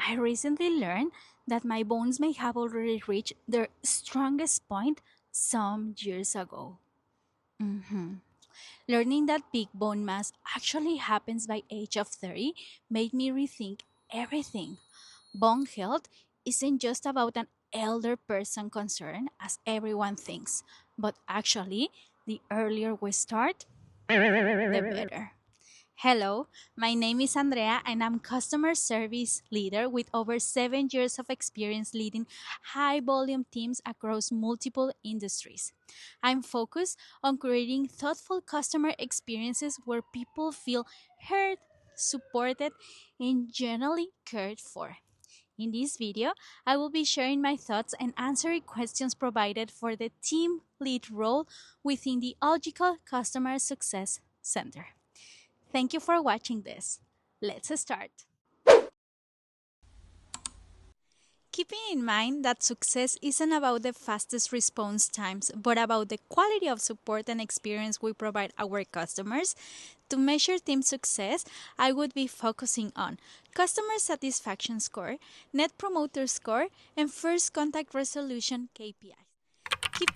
I recently learned that my bones may have already reached their strongest point some years ago. Mhm. Learning that big bone mass actually happens by age of 30 made me rethink everything. Bone health isn't just about an elder person concern as everyone thinks, but actually, the earlier we start, the better. Hello, my name is Andrea and I'm customer service leader with over 7 years of experience leading high volume teams across multiple industries. I'm focused on creating thoughtful customer experiences where people feel heard, supported, and generally cared for. In this video, I will be sharing my thoughts and answering questions provided for the team lead role within the Logical Customer Success Center. Thank you for watching this. Let's start. Keeping in mind that success isn't about the fastest response times, but about the quality of support and experience we provide our customers, to measure team success, I would be focusing on customer satisfaction score, net promoter score, and first contact resolution KPIs. Keep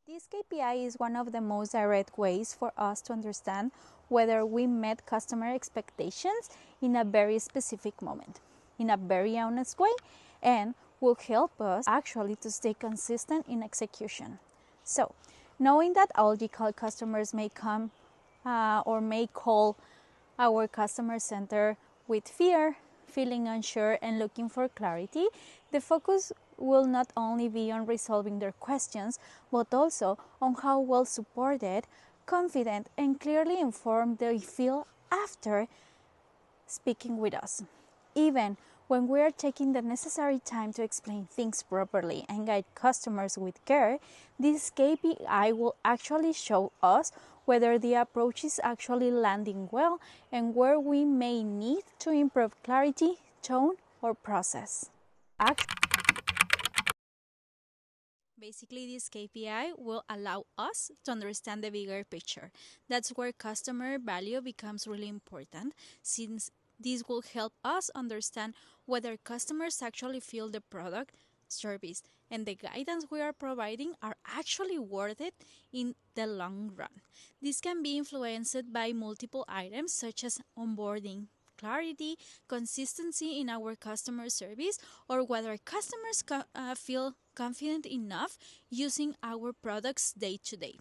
This KPI is one of the most direct ways for us to understand whether we met customer expectations in a very specific moment, in a very honest way, and will help us actually to stay consistent in execution. So, knowing that logical customers may come or may call our customer center with fear, feeling unsure, and looking for clarity, the focus will not only be on resolving their questions, but also on how well supported, confident, and clearly informed they feel after speaking with us. Even when we are taking the necessary time to explain things properly and guide customers with care, this KPI will actually show us whether the approach is actually landing well and where we may need to improve clarity, tone, or process. Basically, this KPI will allow us to understand the bigger picture. That's where customer value becomes really important, since this will help us understand whether customers actually feel the product, service, and the guidance we are providing are actually worth it in the long run. This can be influenced by multiple items such as onboarding, clarity, consistency in our customer service, or whether customers feel confident enough using our products day to day.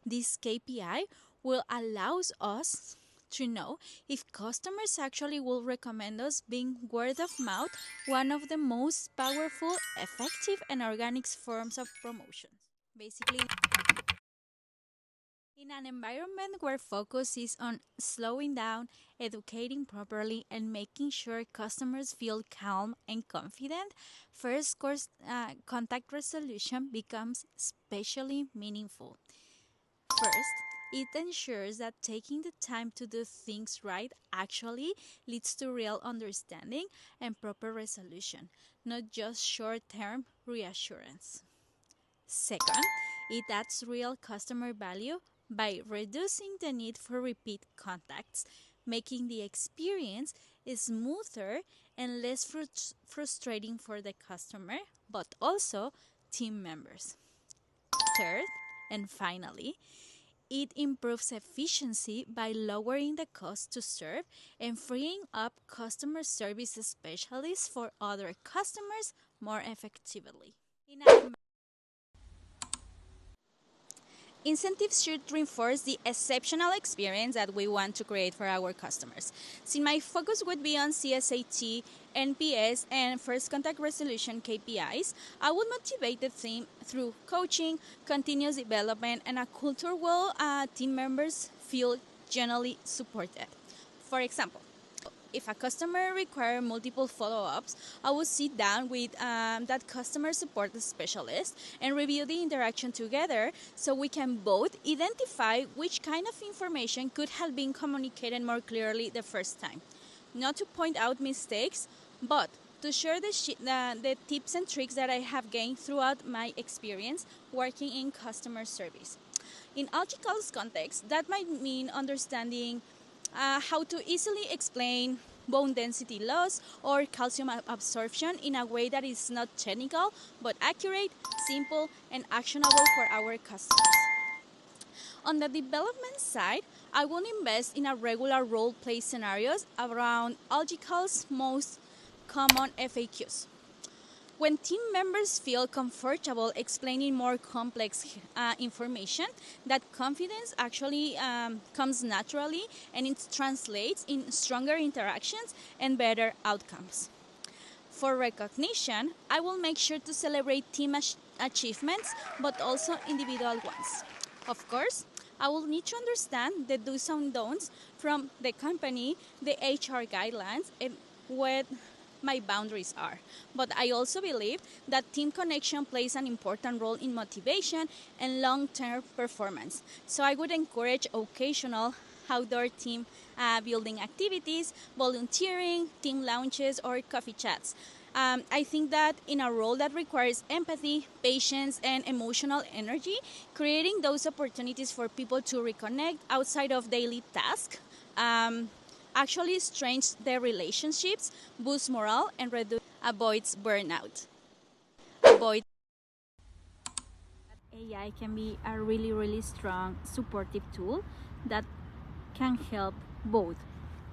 This KPI will allow us to know if customers actually will recommend us, being word of mouth one of the most powerful, effective, and organic forms of promotion. Basically, in an environment where focus is on slowing down, educating properly, and making sure customers feel calm and confident, first course contact resolution becomes especially meaningful. First, it ensures that taking the time to do things right actually leads to real understanding and proper resolution, not just short term reassurance. Second, it adds real customer value by reducing the need for repeat contacts, making the experience smoother and less frustrating for the customer, but also team members. Third, and finally, it improves efficiency by lowering the cost to serve and freeing up customer service specialists for other customers more effectively. In an Incentives should reinforce the exceptional experience that we want to create for our customers. Since my focus would be on CSAT, NPS, and first contact resolution KPIs, I would motivate the team through coaching, continuous development, and a culture where team members feel generally supported. For example, if a customer requires multiple follow-ups, I will sit down with that customer support specialist and review the interaction together so we can both identify which kind of information could have been communicated more clearly the first time. Not to point out mistakes, but to share the tips and tricks that I have gained throughout my experience working in customer service. In Algical's context, that might mean understanding how to easily explain bone density loss or calcium absorption in a way that is not technical but accurate, simple, and actionable for our customers. On the development side, I will invest in a regular role play scenarios around Algical's most common FAQs. When team members feel comfortable explaining more complex information, that confidence actually comes naturally and it translates in stronger interactions and better outcomes. For recognition, I will make sure to celebrate team achievements, but also individual ones. Of course, I will need to understand the do's and don'ts from the company, the HR guidelines, and what my boundaries are. But I also believe that team connection plays an important role in motivation and long term performance. So I would encourage occasional outdoor team building activities, volunteering, team lounges, or coffee chats. I think that in a role that requires empathy, patience, and emotional energy, creating those opportunities for people to reconnect outside of daily tasks actually strengthens their relationships, boosts morale, and avoids burnout. Avoid AI can be a really strong supportive tool that can help both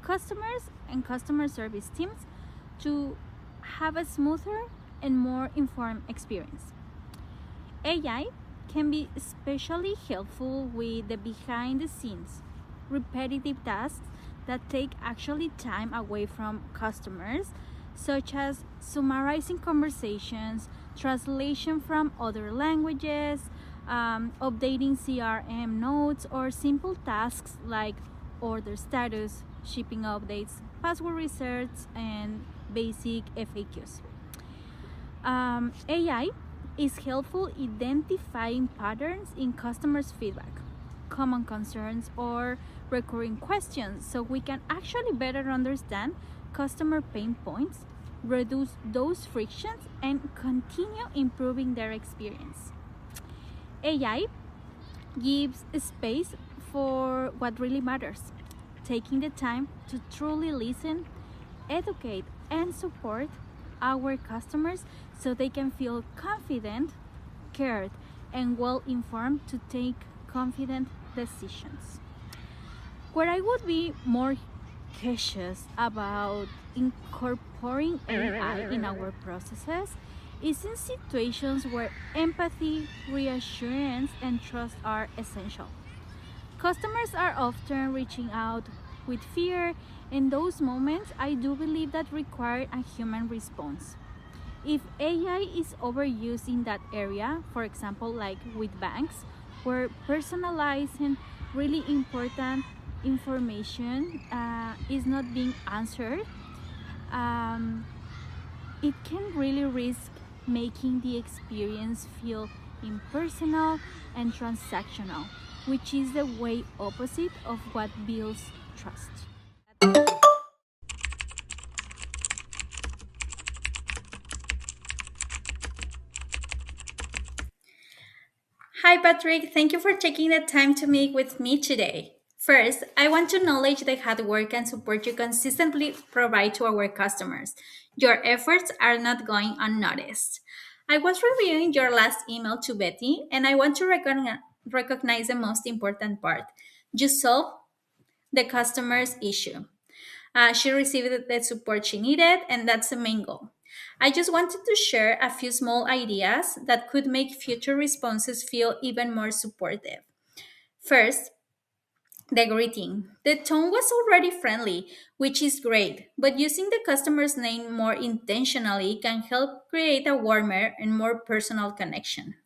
customers and customer service teams to have a smoother and more informed experience. AI can be especially helpful with the behind the scenes repetitive tasks that take actually time away from customers, such as summarizing conversations, translation from other languages, updating CRM notes, or simple tasks like order status, shipping updates, password resets, and basic FAQs. AI is helpful identifying patterns in customers' feedback, common concerns, or recurring questions so we can actually better understand customer pain points, reduce those frictions, and continue improving their experience. AI gives space for what really matters, taking the time to truly listen, educate, and support our customers so they can feel confident, cared, and well informed to take confident decisions. Where I would be more cautious about incorporating AI in our processes is in situations where empathy, reassurance, and trust are essential. Customers are often reaching out with fear. In those moments, I do believe that require a human response. If AI is overused in that area, for example, like with banks, where personalizing really important information is not being answered, um, it can really risk making the experience feel impersonal and transactional, which is the way opposite of what builds trust. Hi, Patrick. Thank you for taking the time to meet with me today. First, I want to acknowledge the hard work and support you consistently provide to our customers. Your efforts are not going unnoticed. I was reviewing your last email to Betty, and I want to recognize the most important part. You solved the customer's issue. She received the support she needed, and that's the main goal. I just wanted to share a few small ideas that could make future responses feel even more supportive. First, the greeting. The tone was already friendly, which is great, but using the customer's name more intentionally can help create a warmer and more personal connection.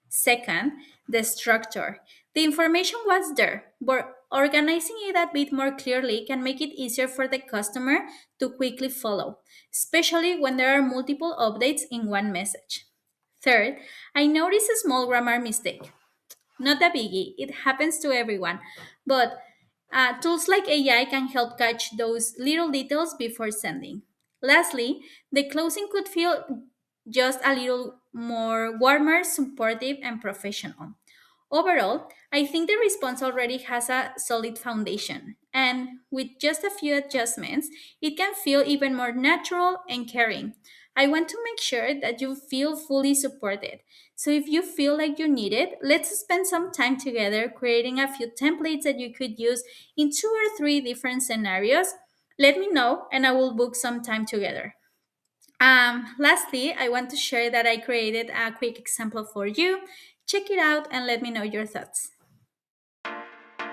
Second, the structure. The information was there, but organizing it a bit more clearly can make it easier for the customer to quickly follow, especially when there are multiple updates in one message. Third, I noticed a small grammar mistake. Not a biggie, it happens to everyone, but tools like AI can help catch those little details before sending. Lastly, the closing could feel just a little more warmer, supportive, and professional. Overall, I think the response already has a solid foundation, and with just a few adjustments, it can feel even more natural and caring. I want to make sure that you feel fully supported. So if you feel like you need it, let's spend some time together creating a few templates that you could use in two or three different scenarios. Let me know and I will book some time together. Lastly, I want to share that I created a quick example for you. Check it out and let me know your thoughts.